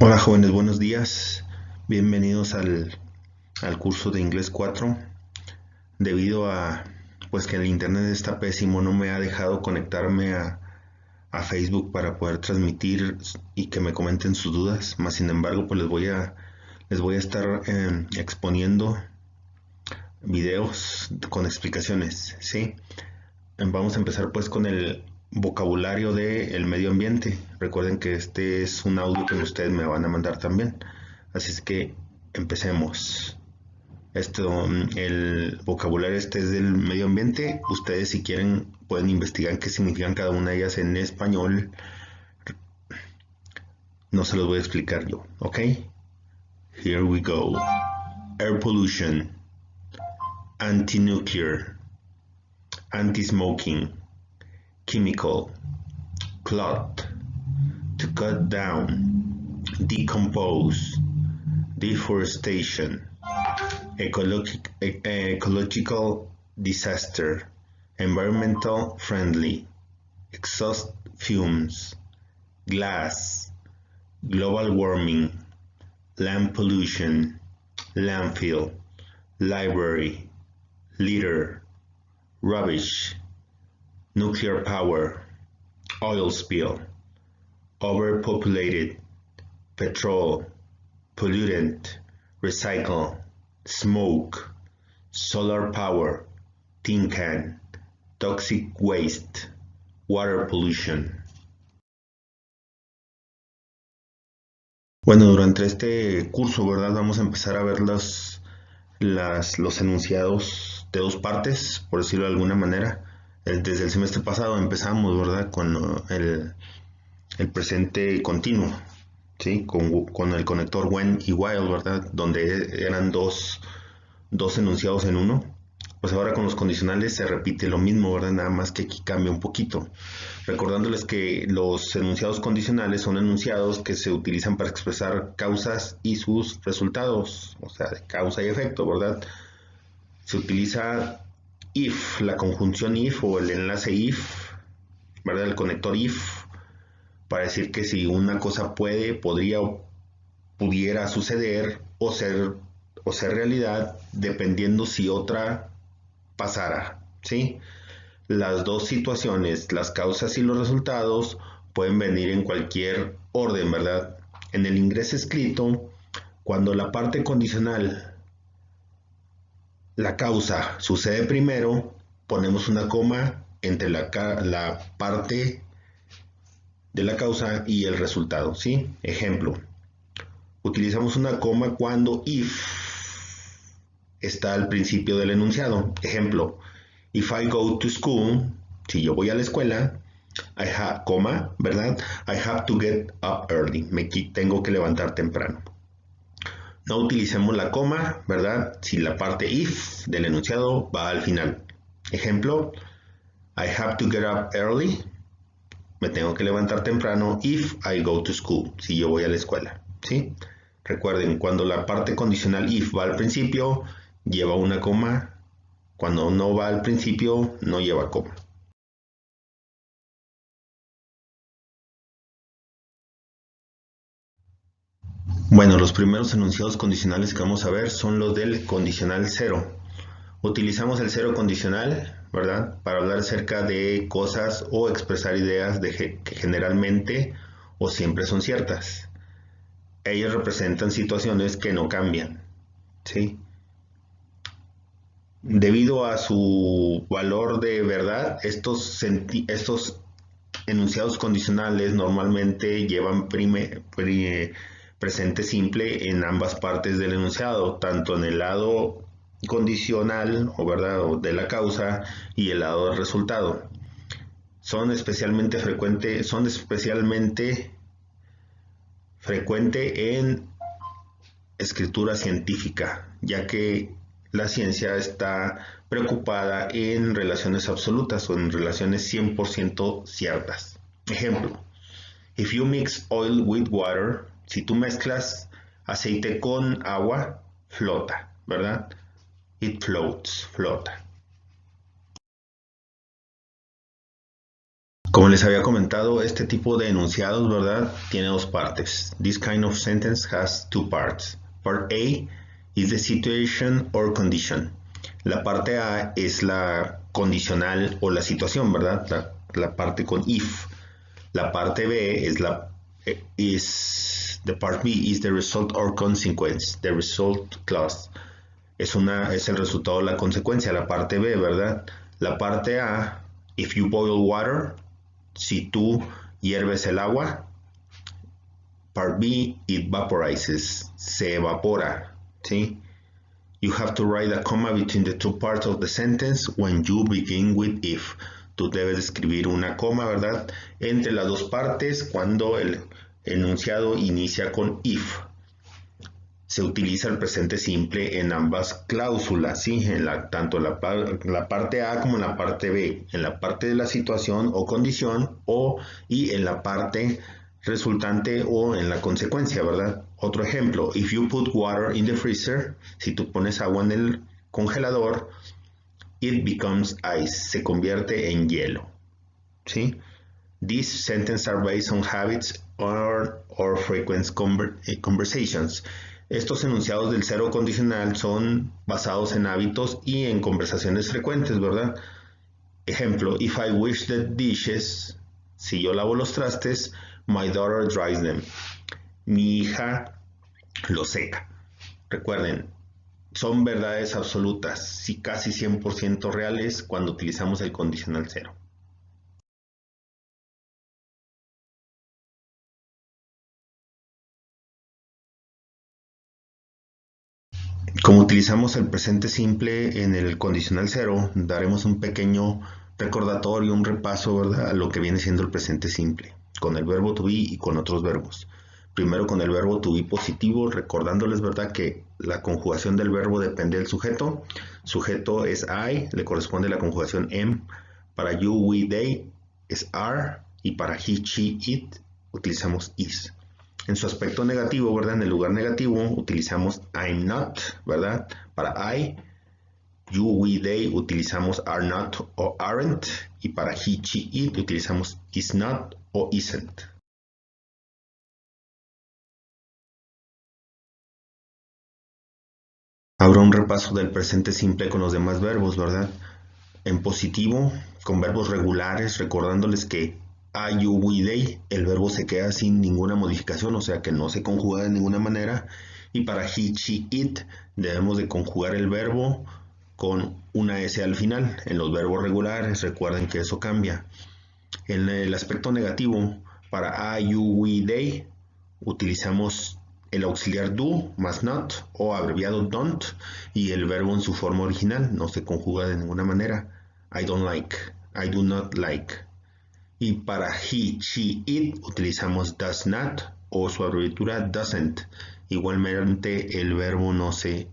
Hola jóvenes, buenos días. Bienvenidos al curso de Inglés 4. Debido a pues que el internet está pésimo, no me ha dejado conectarme a Facebook para poder transmitir y que me comenten sus dudas. Más sin embargo, pues les voy a estar exponiendo videos con explicaciones, ¿sí? Vamos a empezar pues con el vocabulario del medio ambiente. Recuerden que este es un audio que ustedes me van a mandar también. Así es que empecemos. El vocabulario este es del medio ambiente. Ustedes si quieren pueden investigar qué significan cada una de ellas en español. No se los voy a explicar yo, ¿ok? Here we go. Air pollution, anti-nuclear, anti-smoking, chemical, clot, to cut down, decompose, deforestation, ecological disaster, environmental friendly, exhaust fumes, glass, global warming, land pollution, landfill, library, litter, rubbish, nuclear power, oil spill, overpopulated, petrol, pollutant, recycle, smoke, solar power, tin can, toxic waste, water pollution. Bueno, durante este curso, ¿verdad? Vamos a empezar a ver los enunciados de dos partes, por decirlo de alguna manera. Desde el semestre pasado empezamos, ¿verdad? Con el presente continuo, ¿sí? Con el conector when y while, ¿verdad? Donde eran dos enunciados en uno. Pues ahora con los condicionales se repite lo mismo, ¿verdad? Nada más que aquí cambia un poquito. Recordándoles que los enunciados condicionales son enunciados que se utilizan para expresar causas y sus resultados, o sea, de causa y efecto, ¿verdad? Se utiliza if, la conjunción if o el enlace if, ¿verdad? El conector if, para decir que si una cosa puede, podría o pudiera suceder o ser realidad, dependiendo si otra pasara, ¿sí? Las dos situaciones, las causas y los resultados, pueden venir en cualquier orden, ¿verdad? En el inglés escrito, cuando la parte condicional, la causa, sucede primero, ponemos una coma entre la parte de la causa y el resultado, ¿sí? Ejemplo, utilizamos una coma cuando if está al principio del enunciado. Ejemplo, if I go to school, si yo voy a la escuela, ¿verdad? I have to get up early. Tengo que levantar temprano. No utilicemos la coma, ¿verdad? Si la parte if del enunciado va al final. Ejemplo, I have to get up early. Me tengo que levantar temprano if I go to school. Si yo voy a la escuela. ¿Sí? Recuerden, cuando la parte condicional if va al principio, lleva una coma. Cuando no va al principio, no lleva coma. Bueno, los primeros enunciados condicionales que vamos a ver son los del condicional cero. Utilizamos el cero condicional, ¿verdad? Para hablar acerca de cosas o expresar ideas que generalmente o siempre son ciertas. Ellos representan situaciones que no cambian, ¿sí? Debido a su valor de verdad, estos enunciados condicionales normalmente llevan presente simple en ambas partes del enunciado, tanto en el lado condicional o verdad o de la causa y el lado del resultado. Son especialmente frecuente en escritura científica, ya que la ciencia está preocupada en relaciones absolutas o en relaciones 100% ciertas. Ejemplo, if you mix oil with water, si tú mezclas aceite con agua, flota, ¿verdad? It floats, flota. Como les había comentado, este tipo de enunciados, ¿verdad?, tiene dos partes. This kind of sentence has two parts. Part A is the situation or condition. La parte A es la condicional o la situación, ¿verdad? La parte con if. La parte B es the part B is the result or consequence. The result clause es el resultado o la consecuencia. La parte B, ¿verdad? La parte A, if you boil water, si tú hierves el agua. Part B, it vaporizes, se evapora, ¿sí? You have to write a comma between the two parts of the sentence when you begin with if. Tú debes escribir una coma, ¿verdad?, entre las dos partes cuando el enunciado inicia con if. Se utiliza el presente simple en ambas cláusulas, ¿sí? Tanto la parte A como en la parte B, en la parte de la situación o condición y en la parte resultante o en la consecuencia, ¿verdad? Otro ejemplo, if you put water in the freezer, si tú pones agua en el congelador, it becomes ice, se convierte en hielo, ¿sí? These sentences are based on habits or frequent conversations. Estos enunciados del cero condicional son basados en hábitos y en conversaciones frecuentes, ¿verdad? Ejemplo, if I wash the dishes, si yo lavo los trastes, my daughter dries them. Mi hija los seca. Recuerden, son verdades absolutas, sí, casi 100% reales cuando utilizamos el condicional cero. Como utilizamos el presente simple en el condicional cero, daremos un pequeño recordatorio, un repaso, ¿verdad?, a lo que viene siendo el presente simple, con el verbo to be y con otros verbos. Primero con el verbo to be positivo, recordándoles, ¿verdad?, que la conjugación del verbo depende del sujeto. Sujeto es I, le corresponde la conjugación am. Para you, we, they es are, y para he, she, it utilizamos is. En su aspecto negativo, ¿verdad?, en el lugar negativo utilizamos I'm not, ¿verdad? Para I, you, we, they utilizamos are not o aren't, y para he, she, it utilizamos is not o isn't. Ahora un repaso del presente simple con los demás verbos, ¿verdad? En positivo, con verbos regulares, recordándoles que I, you, we, they, el verbo se queda sin ninguna modificación, o sea que no se conjuga de ninguna manera. Y para he, she, it, debemos de conjugar el verbo con una S al final. En los verbos regulares, recuerden que eso cambia. En el aspecto negativo, para I, you, we, they, utilizamos el auxiliar do más not o abreviado don't y el verbo en su forma original, no se conjuga de ninguna manera. I don't like, I do not like. Y para he, she, it utilizamos does not o su abreviatura doesn't. Igualmente el verbo no se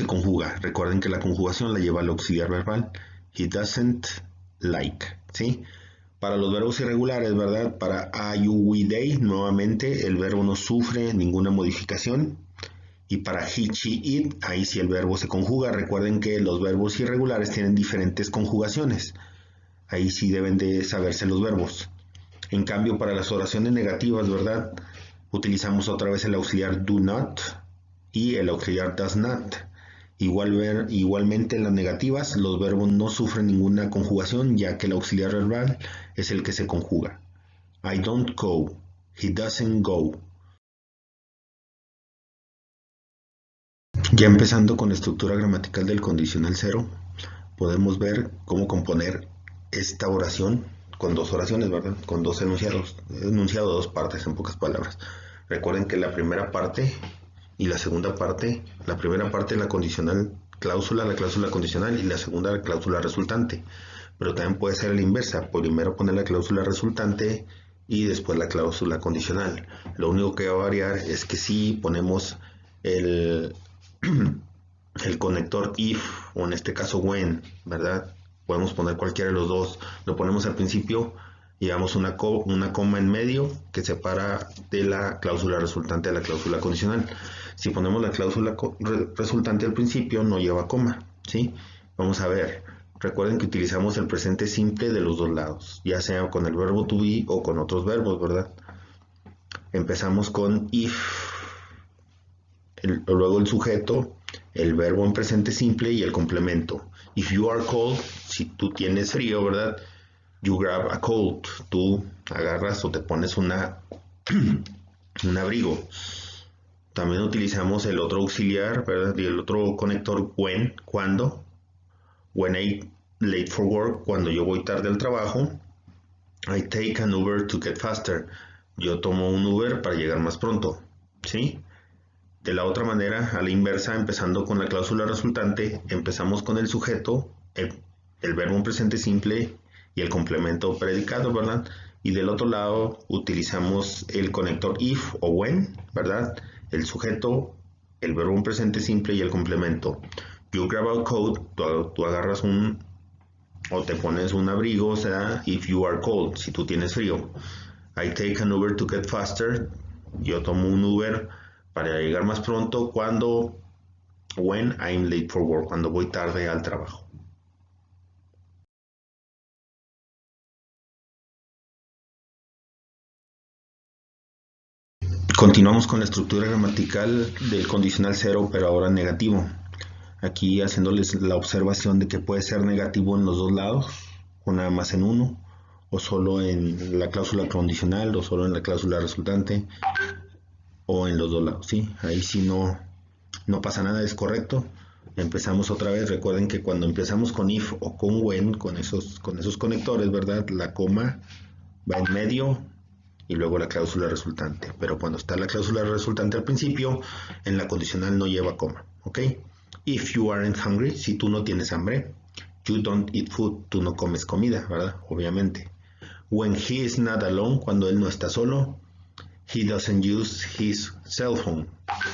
conjuga. Recuerden que la conjugación la lleva el auxiliar verbal. He doesn't like, ¿sí? Para los verbos irregulares, ¿verdad? Para I, you, we, they, nuevamente el verbo no sufre ninguna modificación. Y para he, she, it, ahí sí el verbo se conjuga. Recuerden que los verbos irregulares tienen diferentes conjugaciones. Ahí sí deben de saberse los verbos. En cambio, para las oraciones negativas, ¿verdad?, utilizamos otra vez el auxiliar do not y el auxiliar does not. Igualmente en las negativas, los verbos no sufren ninguna conjugación, ya que el auxiliar verbal es el que se conjuga. I don't go, he doesn't go. Ya empezando con la estructura gramatical del condicional cero, podemos ver cómo componer esta oración con dos oraciones, ¿verdad? Con dos enunciados, enunciado de dos partes, en pocas palabras. Recuerden que la primera parte y la segunda parte, la primera parte es la condicional cláusula, la cláusula condicional, y la segunda la cláusula resultante. Pero también puede ser a la inversa, primero poner la cláusula resultante y después la cláusula condicional. Lo único que va a variar es que si ponemos el conector if, o en este caso when, ¿verdad? Podemos poner cualquiera de los dos. Lo ponemos al principio, llevamos una coma en medio que separa de la cláusula resultante de la cláusula condicional. Si ponemos la cláusula resultante al principio, no lleva coma, ¿sí? Vamos a ver. recuerden que utilizamos el presente simple de los dos lados, ya sea con el verbo to be o con otros verbos, ¿verdad? Empezamos con if, luego el sujeto, el verbo en presente simple y el complemento. If you are cold, si tú tienes frío, ¿verdad? You grab a coat, tú agarras o te pones un abrigo. También utilizamos el otro auxiliar, ¿verdad? Y el otro conector when, cuando. When I late for work, cuando yo voy tarde al trabajo. I take an Uber to get faster. Yo tomo un Uber para llegar más pronto, ¿sí? De la otra manera, a la inversa, empezando con la cláusula resultante, empezamos con el sujeto, el verbo en presente simple y el complemento predicado, ¿verdad? Y del otro lado utilizamos el conector if o when, ¿verdad? El sujeto, el verbo en presente simple y el complemento. You grab a coat, tú agarras o te pones un abrigo, o sea, if you are cold, si tú tienes frío. I take an Uber to get faster, yo tomo un Uber para llegar más pronto when I'm late for work, cuando voy tarde al trabajo. Continuamos con la estructura gramatical del condicional cero, pero ahora negativo. Aquí haciéndoles la observación de que puede ser negativo en los dos lados, o nada más en uno, o solo en la cláusula condicional, o solo en la cláusula resultante, o en los dos lados, ¿sí? Ahí sí no pasa nada, es correcto. Empezamos otra vez, recuerden que cuando empezamos con if o con when, con esos conectores, ¿verdad? La coma va en medio y luego la cláusula resultante. Pero cuando está la cláusula resultante al principio, en la condicional no lleva coma, ¿ok? If you aren't hungry, si tú no tienes hambre. You don't eat food, tú no comes comida, ¿verdad? Obviamente. When he is not alone, cuando él no está solo. He doesn't use his cell phone.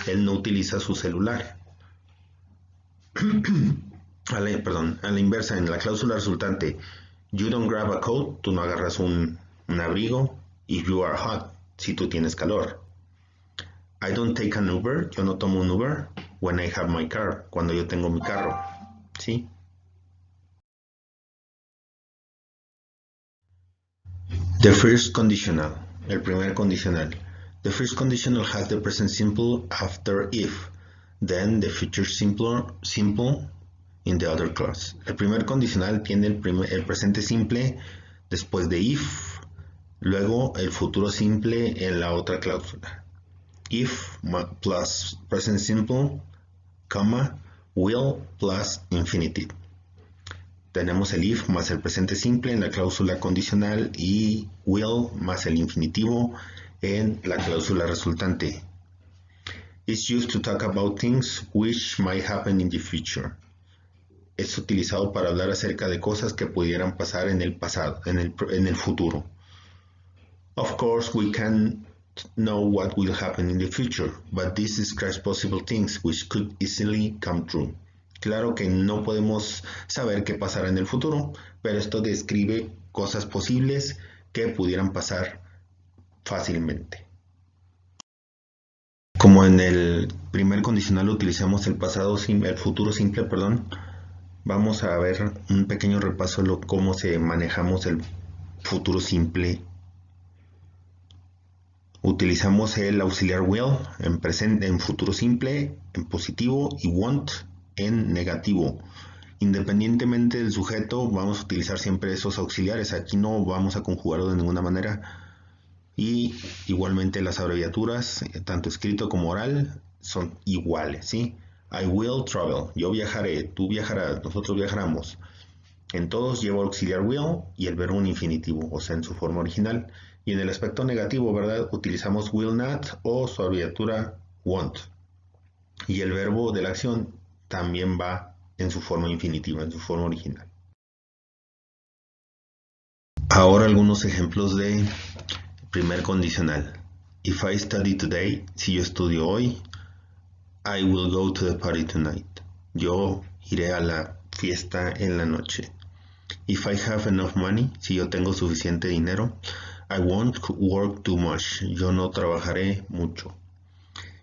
Él no utiliza su celular. A la inversa, en la cláusula resultante, you don't grab a coat, tú no agarras un abrigo. If you are hot, si tú tienes calor. I don't take an Uber, yo no tomo un Uber. When I have my car, cuando yo tengo mi carro, ¿sí? The first conditional, el primer condicional. The first conditional has the present simple after if, then the future simple in the other clause. El primer condicional tiene el presente simple después de if, luego el futuro simple en la otra cláusula. If plus present simple, comma, will plus infinitive. Tenemos el if más el presente simple en la cláusula condicional y will más el infinitivo en la cláusula resultante. It's used to talk about things which might happen in the future. Es utilizado para hablar acerca de cosas que pudieran pasar en el pasado, en el futuro. Of course, we can't know what will happen in the future, but this describes possible things which could easily come true. Claro que no podemos saber qué pasará en el futuro, pero esto describe cosas posibles que pudieran pasar fácilmente. Como en el primer condicional utilizamos el futuro simple, vamos a ver un pequeño repaso de cómo manejamos el futuro simple. Utilizamos el auxiliar will en futuro simple, en positivo, y want en negativo. Independientemente del sujeto, vamos a utilizar siempre esos auxiliares. Aquí no vamos a conjugarlo de ninguna manera. Y igualmente las abreviaturas, tanto escrito como oral, son iguales, ¿sí? I will travel. Yo viajaré, tú viajarás, nosotros viajaremos. En todos lleva auxiliar will y el verbo en infinitivo, o sea, en su forma original. Y en el aspecto negativo, ¿verdad? Utilizamos will not o su abreviatura won't. Y el verbo de la acción también va en su forma infinitiva, en su forma original. Ahora algunos ejemplos de primer condicional. If I study today, si yo estudio hoy, I will go to the party tonight. Yo iré a la fiesta en la noche. If I have enough money, si yo tengo suficiente dinero, I won't work too much. Yo no trabajaré mucho.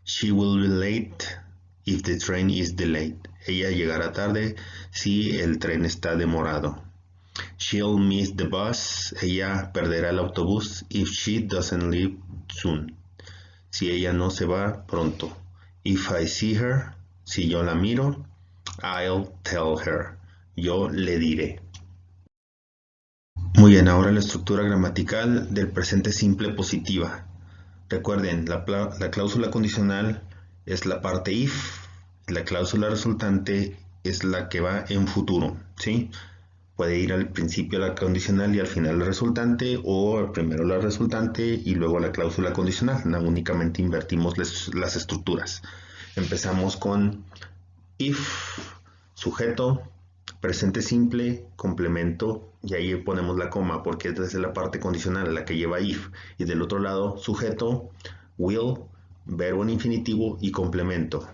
She will be late if the train is delayed. Ella llegará tarde si el tren está demorado. She'll miss the bus. Ella perderá el autobús if she doesn't leave soon. Si ella no se va pronto. If I see her, si yo la miro, I'll tell her. Yo le diré. Muy bien, ahora la estructura gramatical del presente simple positiva. Recuerden, la cláusula condicional es la parte if, la cláusula resultante es la que va en futuro, ¿sí? Puede ir al principio la condicional y al final la resultante, o primero la resultante y luego la cláusula condicional. No, únicamente invertimos las estructuras. Empezamos con if, sujeto, presente simple, complemento, y ahí ponemos la coma porque es desde la parte condicional la que lleva if, y del otro lado sujeto, will, verbo en infinitivo y complemento.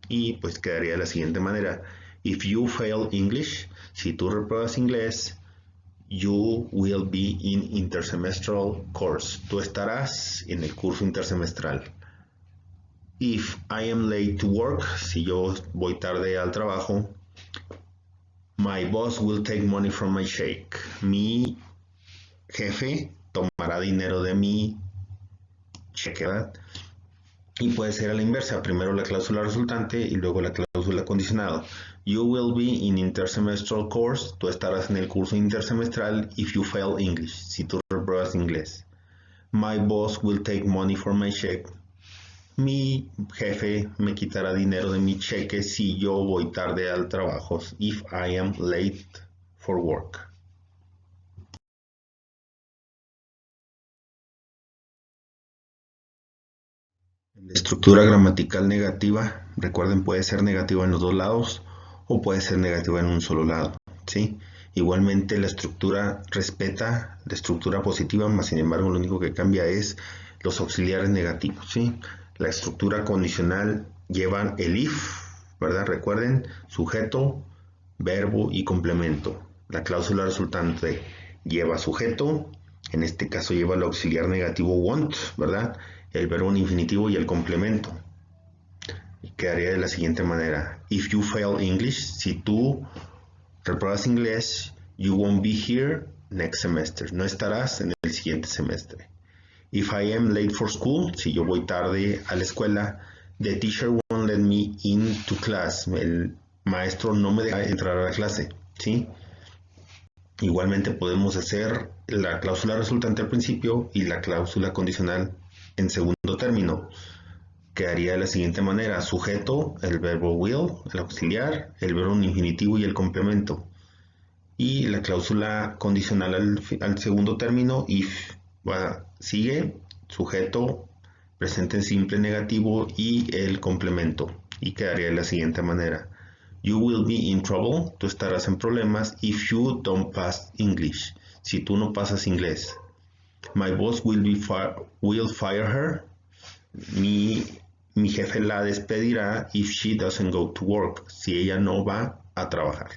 Y pues quedaría de la siguiente manera: if you fail English, si tú repruebas inglés, you will be in intersemestral course, tú estarás en el curso intersemestral. If I am late to work, si yo voy tarde al trabajo, my boss will take money from my check, mi jefe tomará dinero de mi cheque, ¿verdad? Y puede ser a la inversa, primero la cláusula resultante y luego la cláusula condicional. You will be in intersemestral course, tú estarás en el curso intersemestral if you fail English, si tú repruebas inglés. My boss will take money from my check, mi jefe me quitará dinero de mi cheque si yo voy tarde al trabajo, if I am late for work. La estructura gramatical negativa, recuerden, puede ser negativa en los dos lados o puede ser negativa en un solo lado, ¿sí? Igualmente la estructura respeta la estructura positiva, más sin embargo lo único que cambia es los auxiliares negativos, ¿sí? La estructura condicional lleva el if, ¿verdad? Recuerden, sujeto, verbo y complemento. La cláusula resultante lleva sujeto, en este caso lleva el auxiliar negativo want, ¿verdad? El verbo en infinitivo y el complemento. Y quedaría de la siguiente manera: if you fail English, si tú repruebas inglés, you won't be here next semester, no estarás en el siguiente semestre. If I am late for school, si yo voy tarde a la escuela, the teacher won't let me into class, el maestro no me deja entrar a la clase, ¿sí? Igualmente podemos hacer la cláusula resultante al principio y la cláusula condicional en segundo término. Quedaría de la siguiente manera: sujeto, el verbo will, el auxiliar, el verbo en infinitivo y el complemento. Y la cláusula condicional al segundo término, if, sigue, sujeto, presente simple negativo y el complemento. Y quedaría de la siguiente manera: you will be in trouble, tú estarás en problemas, if you don't pass English, si tú no pasas inglés. My boss will fire her, mi jefe la despedirá if she doesn't go to work, si ella no va a trabajar.